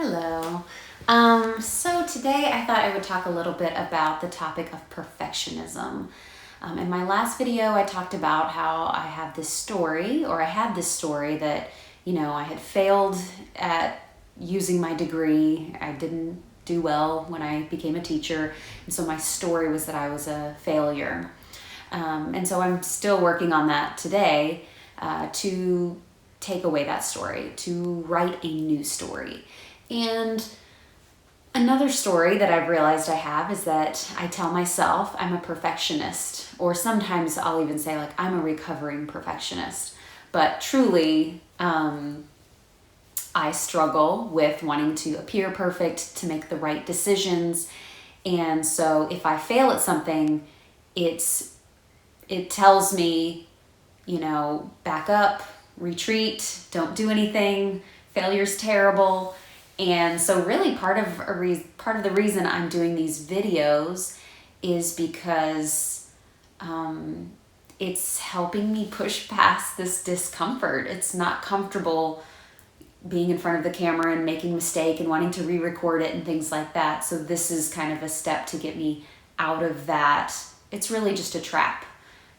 Hello. So today I thought I would talk a little bit about the topic of perfectionism. In my last video, I talked about how I had this story that, I had failed at using my degree. I didn't do well when I became a teacher. And so my story was that I was a failure. And so I'm still working on that today to take away that story, to write a new story. And another story that I've realized I have is that I tell myself I'm a perfectionist, or sometimes I'll even say I'm a recovering perfectionist. But truly, I struggle with wanting to appear perfect, to make the right decisions. And so if I fail at something, it tells me, back up, retreat, don't do anything, failure's terrible. And so really part of the reason I'm doing these videos is because it's helping me push past this discomfort. It's not comfortable being in front of the camera and making a mistake and wanting to re-record it and things like that. So this is kind of a step to get me out of that. It's really just a trap.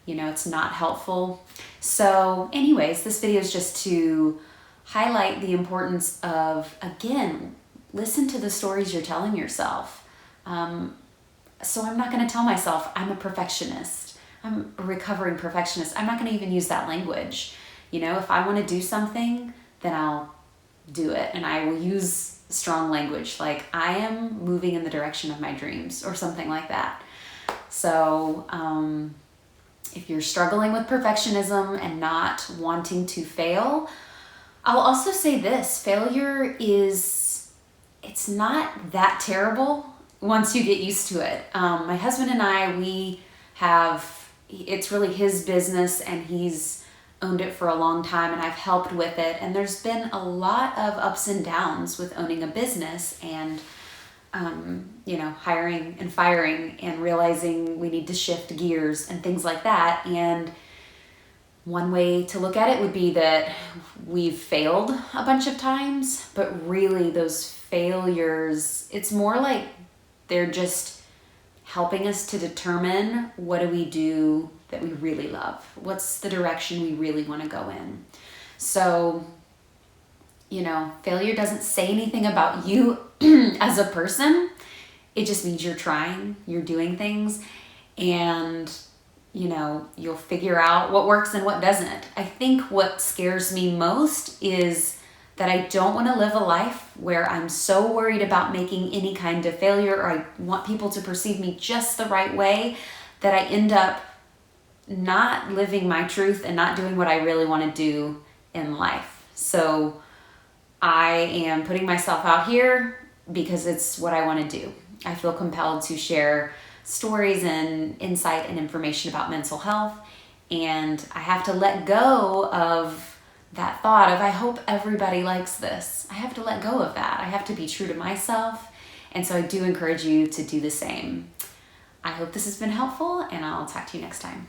It's not helpful. So anyways, this video is just to highlight the importance of, again, listen to the stories you're telling yourself. So I'm not going to tell myself I'm a perfectionist. I'm a recovering perfectionist. I'm not going to even use that language. If I want to do something, then I'll do it. And I will use strong language like I am moving in the direction of my dreams or something like that. So if you're struggling with perfectionism and not wanting to fail, I'll also say this: failure it's not that terrible once you get used to it. My husband and I, it's really his business and he's owned it for a long time and I've helped with it. And there's been a lot of ups and downs with owning a business and, hiring and firing and realizing we need to shift gears and things like that. And one way to look at it would be that we've failed a bunch of times, but really those failures, it's more like they're just helping us to determine what do we do that we really love? What's the direction we really want to go in? So, failure doesn't say anything about you as a person. It just means you're trying, you're doing things, and you'll figure out what works and what doesn't. I think what scares me most is that I don't want to live a life where I'm so worried about making any kind of failure, or I want people to perceive me just the right way, that I end up not living my truth and not doing what I really want to do in life. So I am putting myself out here because it's what I want to do. I feel compelled to share stories and insight and information about mental health. And I have to let go of that thought of, I hope everybody likes this. I have to let go of that. I have to be true to myself. And so I do encourage you to do the same. I hope this has been helpful, and I'll talk to you next time.